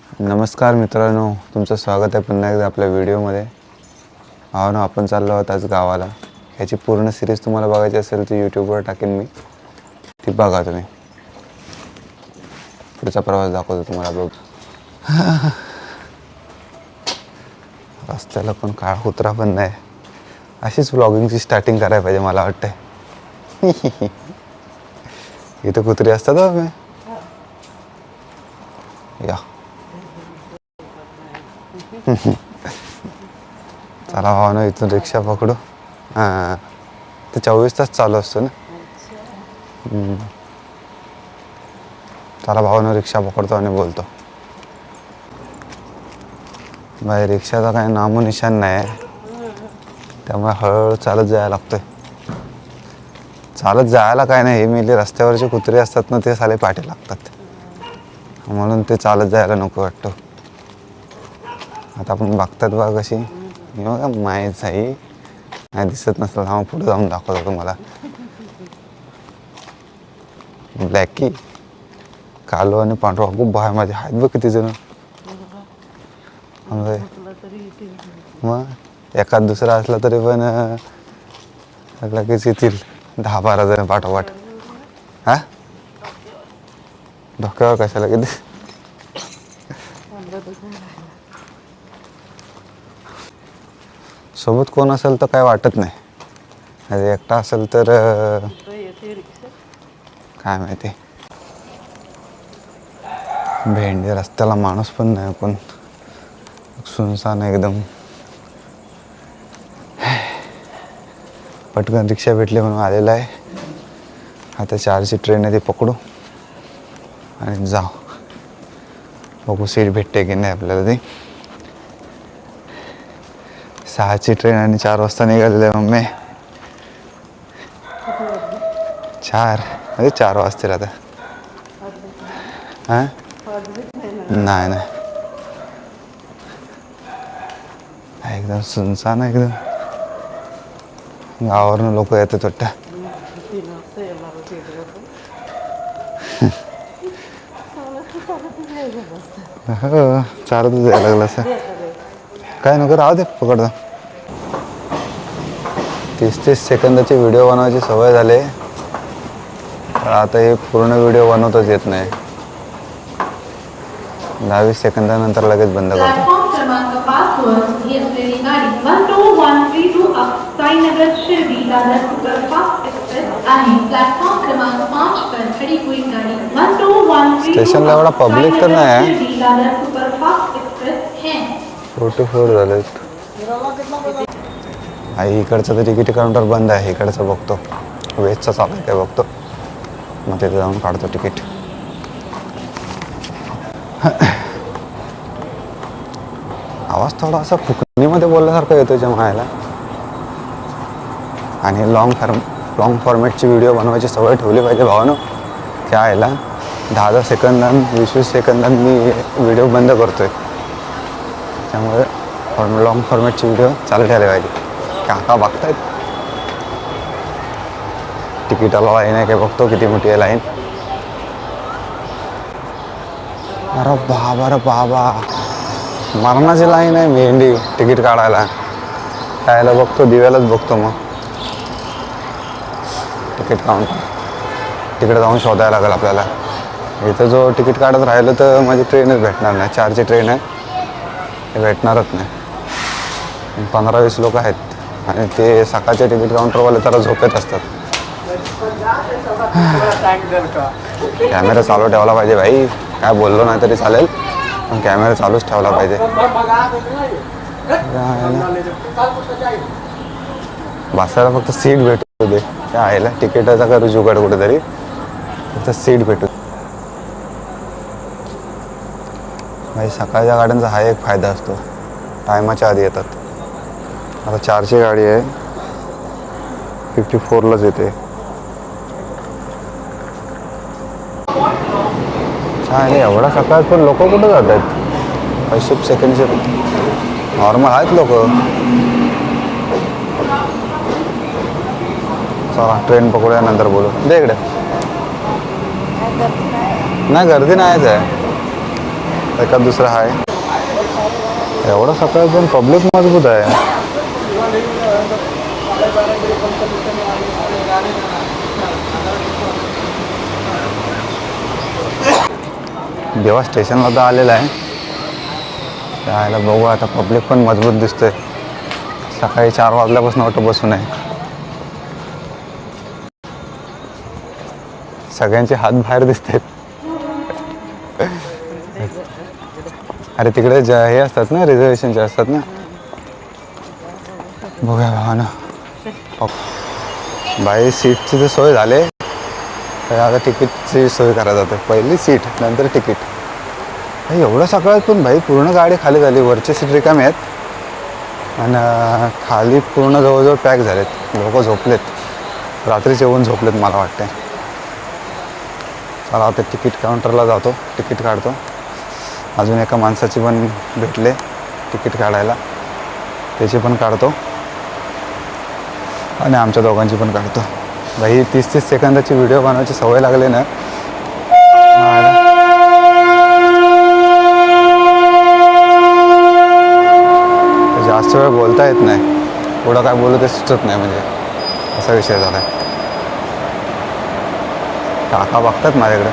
नमस्कार मित्रांनो, तुमचं स्वागत आहे पुन्हा एकदा आपल्या व्हिडिओमध्ये. ना आपण चाललो आहोत आज गावाला. ह्याची पूर्ण सिरीज तुम्हाला बघायची असेल तर यूट्यूबवर टाकेन मी, ती बघा तुम्ही. पुढचा प्रवास दाखवतो तुम्हाला बघ. रस्त्याला पण काळा कुत्रा पण नाही. अशीच व्लॉगिंगची स्टार्टिंग करायला पाहिजे मला वाटतंय. इथं कुत्री असतात हो मी. या चला भावना इथून रिक्षा पकडू. हां, ते 24 तास चालू असतो ना. चला भावना रिक्षा पकडतो आणि बोलतो. बाई रिक्षाचा काही नामोनिशान नाही आहे, त्यामुळे हळूहळू चालत जायला लागतोय. चालत जायला काय नाही, हे मेले रस्त्यावरचे कुत्रे असतात ना, ते साले पाठी लागतात, म्हणून ते चालत जायला नको वाटतं. आता आपण बघतात बघा कशी बघा माहीत आहे. नाही दिसत नसलं हा पुढे जाऊन दाखवतो तुम्हाला. ब्लॅकी कालो आणि पांढरा खूप बाय माझे आहेत बघ किती जण. मग एखाद दुसरा असला तरी पण लगेच येतील 10-12 जण पाठोपाठ. हा डोक्यावर कशाला किती. सोबत कोण असेल तर काय वाटत नाही, एकटा असेल तर काय माहिती. भेंडी रस्त्याला माणूस पण नाही, कोण सुनसान एकदम. पटकन रिक्षा भेटली म्हणून आलेला आहे. आता 4ची ट्रेन आहे, ती पकडू आणि जाऊ. बघू सीट भेटते की नाही आपल्याला. ती 6ची ट्रेन आणि 4 वाजता निघालेलं आहे मम्मी. 4 म्हणजे 4 वाजतील आता. हां नाही नाही, एकदम सुनसान एकदम. गावावरून लोक येतात वाटतं. हो चालतच जायला लागलं असं. काय नको राहू दे, पकडतो. 30-30 सेकंदाचे व्हिडिओ बनवायची सवय झाली, तर आता हे पूर्ण व्हिडिओ बनवताच येत नाही. 10-20 सेकंदानंतर लगेच बंद करतो. प्लॅटफॉर्म क्रमांक 5 वर ही असलेली गाडी 12132 साईनगर शिर्डी दादर सुपरफास्ट एक्सप्रेस आहे. प्लॅटफॉर्म क्रमांक 5 पर खड़ी हुई गाड़ी 12132 स्टेशनला एवढा पब्लिक तर नाही आहे. शिर्डी दादर सुपरफास्ट एक्सप्रेस है. 44 झाले. आई इकडचं तर तिकीट काउंटर बंद आहे. इकडचं बघतो, वेजचं चालू आहे काय बघतो, मग तिथे जाऊन काढतो तिकीट. आवाज थोडा असा फुकणीमध्ये बोलल्यासारखं येतो त्याच्या मायाला. आणि लॉंग फॉर्मॅटची व्हिडिओ बनवायची सवय ठेवली पाहिजे भावानं. त्या आयला 10-10 सेकंदां 20-20 सेकंदां मी व्हिडिओ बंद करतोय. त्यामुळे लॉंग फॉर्मॅटची व्हिडिओ चालू ठेवले पाहिजे. काका बघतायत तिकीटाला लाईन आहे काय बघतो, किती मोठी आहे लाईन. अरे बाबा रे बाबा, मरणाची लाईन आहे मेंढी तिकीट काढायला. खायला बघतो, दिव्यालाच बघतो. मग तिकीट काउंटर तिकडे जाऊन शोधायला लागेल आपल्याला. इथं जो तिकीट काढत राहिलं तर माझी ट्रेनच भेटणार नाही. 4ची ट्रेन आहे, ते भेटणारच नाही. 15-20 लोक आहेत आणि ते सकाळचे तिकीट काउंटरवाले तर झोपेत असतात. कॅमेरा चालू ठेवला पाहिजे भाई. काय बोललो नाही तरी चालेल, पण कॅमेरा चालूच ठेवला पाहिजे. बसायला फक्त सीट भेटू दे. त्या आईला तिकीटाचा करू जुगाड कुठेतरी, फक्त सीट भेटू. भाई सकाळच्या गाड्यांचा हा एक फायदा असतो, टायमाच्या आधी येतात. आता 4ची गाडी आहे, 54लाच येते. चालेल, एवढा सकाळ पण लोक कुठं जात आहेत. 5 सेकंडचे नॉर्मल आहेत लोक. चला ट्रेन पकडूया, नंतर बोलू. दे इकडे. नाही गर्दी नाहीच आहे. एखाद दुसरा आहे. एवढं सकाळ पण पब्लिक मजबूत आहे. देवा स्टेशनला तर आलेला आहे. त्याला बघू आता. पब्लिक पण मजबूत दिसतोय. सकाळी 4 वाजल्यापासून ऑटो बसून आहे. सगळ्यांचे हात बाहेर दिसतात. अरे तिकडे हे असतात ना, रिझर्वेशनचे असतात ना. बघूया भावानं. बाई सीटची तर सोय झाली. तर आता तिकीटची सोय करायला जाते. पहिली सीट नंतर तिकीट. भाई एवढं सकाळत पण भाई पूर्ण गाडी खाली झाली. वरचे सीट रिकामे आहेत आणि खाली पूर्ण जवळजवळ पॅक झालेत. लोक झोपलेत. रात्रीच येऊन झोपलेत मला वाटते. चला आता तिकीट काउंटरला जातो. तिकीट काढतो. अजून एका माणसाची पण भेटले तिकीट काढायला. त्याची पण काढतो आणि आमच्या दोघांची पण काढतो. भाई 30-30 सेकंदाची व्हिडिओ बनवायची सवय लागली ना. जास्त वेळ बोलता येत नाही. पुढं काय बोलू ते सुचत नाही. म्हणजे असा विषय झाला आहे. काका बघतात माझ्याकडे.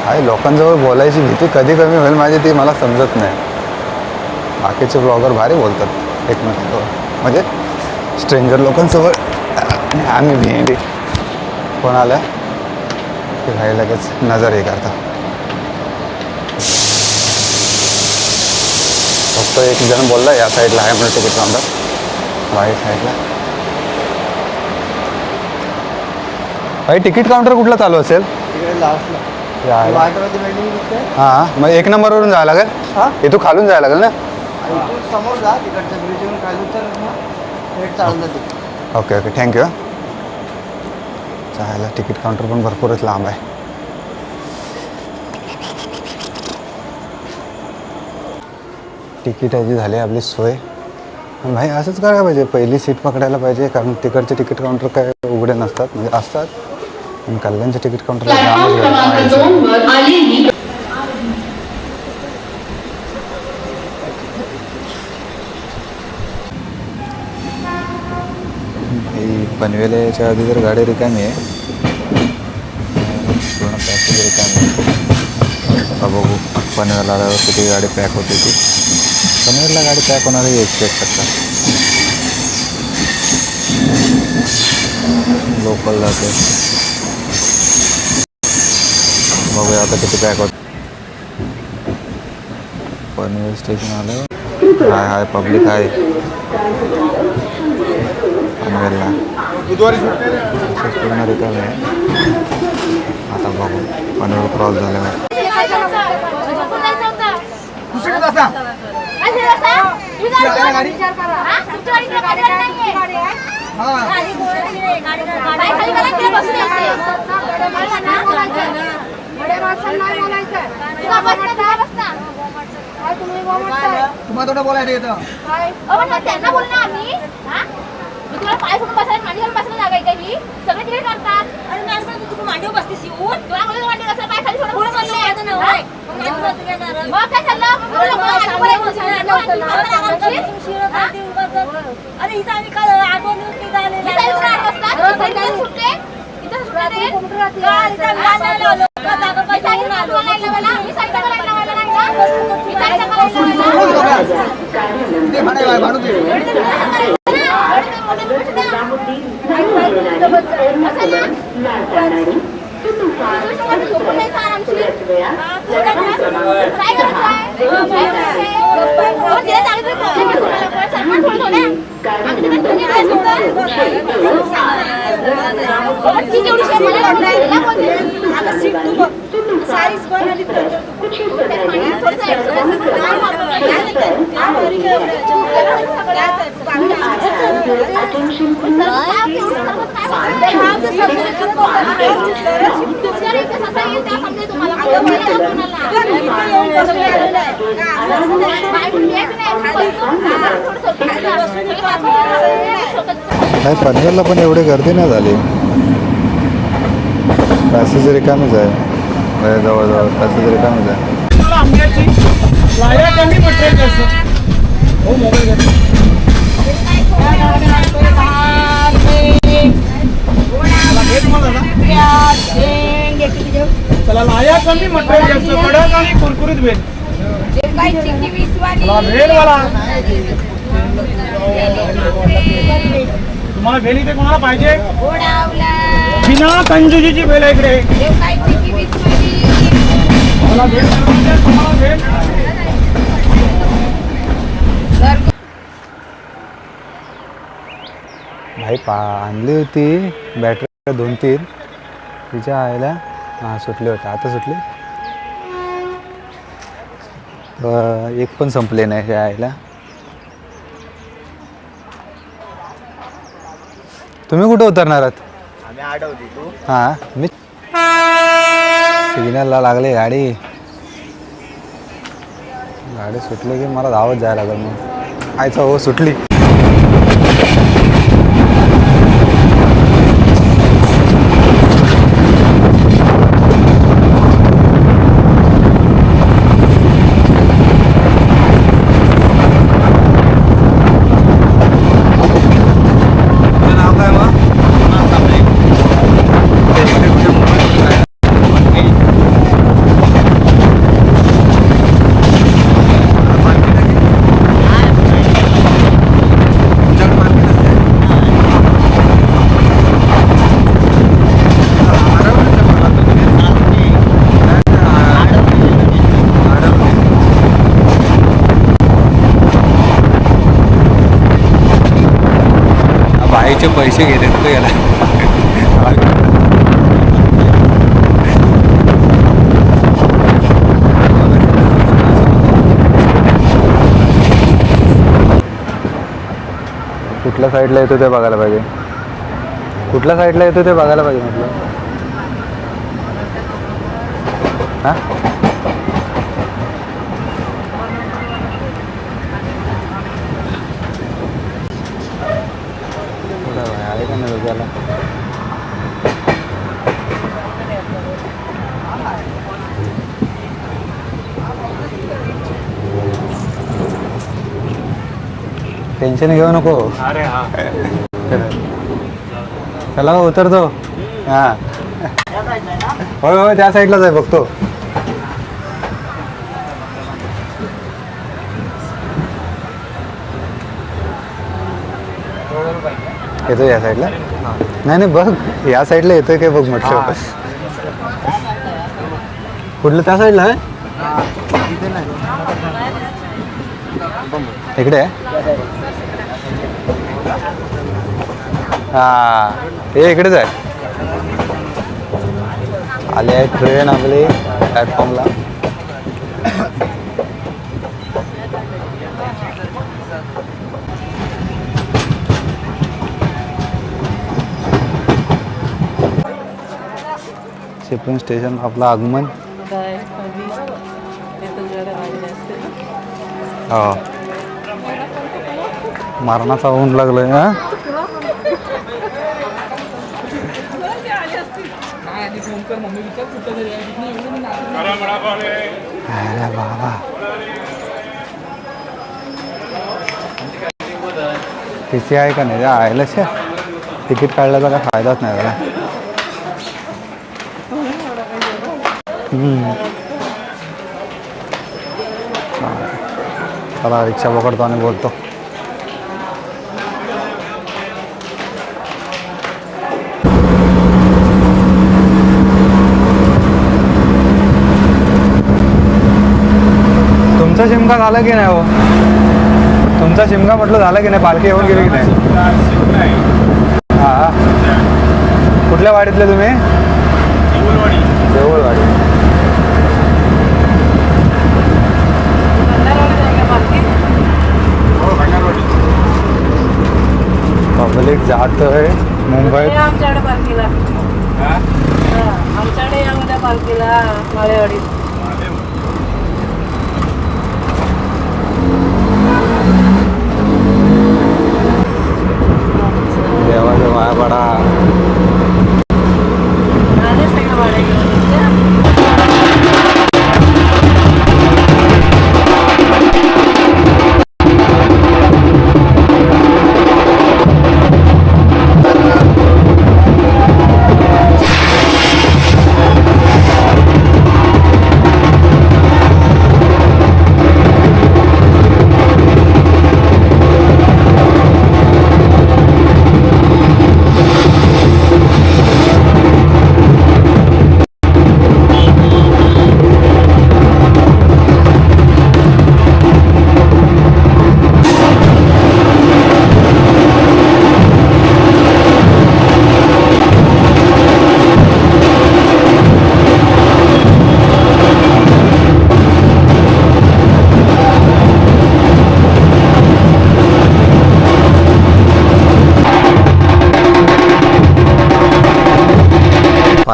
काय लोकांजवळ बोलायची भीती कधी कमी होईल माझी ती मला समजत नाही. बाकीचे ब्लॉगर भारी बोलतात एकमेकांजवळ. म्हणजे स्ट्रेंजर लोकांसोबत आम्ही भेंडी कोण आलं की भाई लगेच नजर हे करता. फक्त एक जण बोलला या साईडला आहे म्हणून तिकीट काउंटर. वाईट साईडला. भाई तिकीट काउंटर कुठला चालू असेल? हां मग 1 नंबरवरून जायला लागेल. इथून खालून जायला लागेल ना. समोर जा तिकडच्या ब्रिजवरून खाली तर चालून जाते. Okay okay thank you. चालेल. तिकीट काउंटर पण भरपूरच लांब आहे. तिकीटाची झाली आपली सोय. भाई असंच करायला पाहिजे. पहिली सीट पकडायला पाहिजे. कारण तिकडचे तिकीट काउंटर काय उघडे नसतात. म्हणजे असतात पण कल्याणचे तिकीट काउंटरला पनवेलच्या आधी जर गाडी रिकामी आहे. पूर्ण पॅसेंजर रिकामी आहे. आता बघू पनवेलला आल्यावर किती गाडी पॅक होते ती. पनवेलला गाडी पॅक होणार आहे 100%. लोकल जाते. बघूया आता किती पॅक होत. पनवेल स्टेशन आलं. हाय पब्लिक आहे पनवेलला. पूर्ण रिकामी आहे. आता बघू पनवेल क्रॉस झाल्यावर. तुम्हाला थोडं बोलायचं येतं. त्यांना बोल ना आम्ही. तुम्हाला पाय सोडून बसायला मांडी घालून बसायला जागा आहे का ही? सगळे तिकडे करतात. अरे मॅडम तू मांडीवर बसतेस येऊन. तुला बोलले मांडी कसं पाय खाली सोडून बोलून बसले. मग काय चाललं? अरे इथं आम्ही काल 8 वाजता निघाले. इथं सुट्टे इथं सुट्टे काय पनवेलला पण एवढी गर्दी नाही झाली. पॅसेंजर रिकामीच आहे. जवळजवळ पॅसेंजर रिकामीच आहे. घ्यायची लाया कमी मटेरियल घ्यायचं हो मोबाईल घ्यायचा चला लाया कमी मटेरियल घ्यायचं कडक आणि कुरकुरीत भेल भेल वाला तुम्हाला भेल इथे कोणाला पाहिजे बिना कंजुजीची भेल आहे इकडे मला भेल तुम्हाला भेल भाई आणली होती बॅटरी 2-3 तिच्या आईला हां सुटली होती आता सुटली एक पण संपले नाही त्या आईला तुम्ही कुठे उतरणार आहात हां मी सिग्नलला लागली गाडी सुटली की मला धावत जायला लागेल मग आयचं हो सुटली बाईचे पैसे घेते तो याला कुठल्या साईडला येतो ते बघायला पाहिजे कुठल्या साईडला येतो ते बघायला पाहिजे म्हटलं हां आहे का नाही त्याला टेन्शन घेऊ नको अरे हा चला उतरतो हां होय होय त्या साईडलाच आहे बघतो येतो या साईडला नाही नाही बघ या साईडला येतोय काय बघ म्हटलं कुठलं त्या साईडला आहे इकडे आहे हां हे इकडेच आहे आले आहे ट्रेन आपली प्लॅटफॉर्मला चिपळूण स्टेशन आपलं आगमन हो मारणाचा ऊन लागलोय हा अरे बाबा तिची आहे का नाही आयला तिकीट काढल्याचा काय फायदाच नाही त्याला चला रिक्षा पकडतो आणि बोलतो तुमचा शिमका झाला की नाही हो तुमचा शिमका म्हटलं झाला की नाही पालखी येऊन गेली की नाही हां कुठल्या वाडीतले तुम्ही देऊळवाडी पब्लिक जात आहे मुंबईत आमच्याकडे पालखीला आमच्याकडे यामध्ये पालखीला माळेवाडीत देवाच्या वाया पडा आले सगळं वाडे घेऊन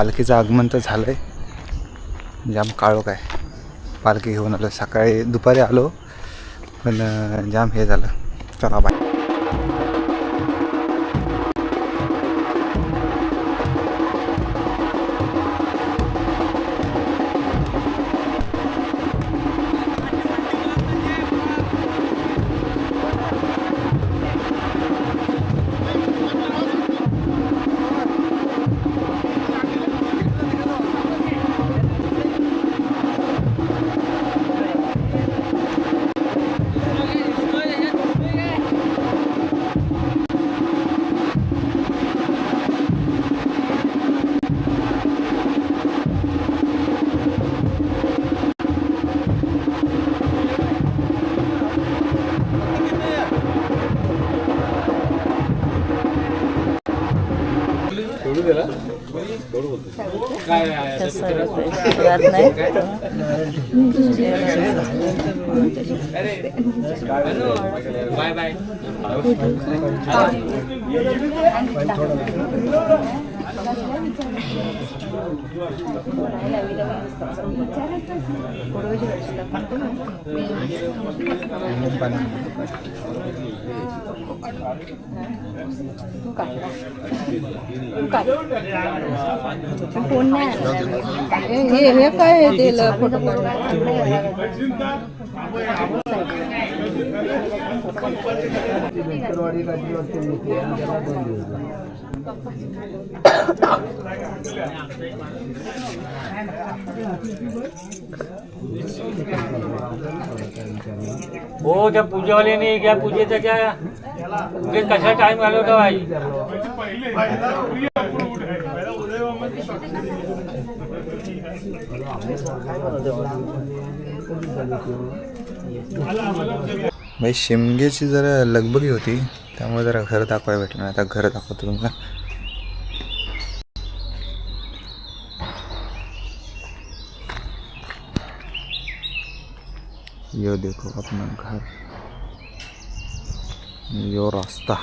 पालखीचं आगमन तर झालं आहे. जाम काळोख आहे. पालखी घेऊन आलो सकाळी दुपारी आलो पण जाम हे झालं. चला बाय. हे काय दिलं फोटो हो त्या पूजावाले नाही क्या पूजेचा क्या म्हणजे कसा टाइम घालवता भाई. भाई शिमग्याची जरा लगबगी होती त्यामुळे जरा घर दाखवायला भेटलं नाही. आता घर दाखवतो तुम्हाला. यो देखो अपना घर, यो रास्ता.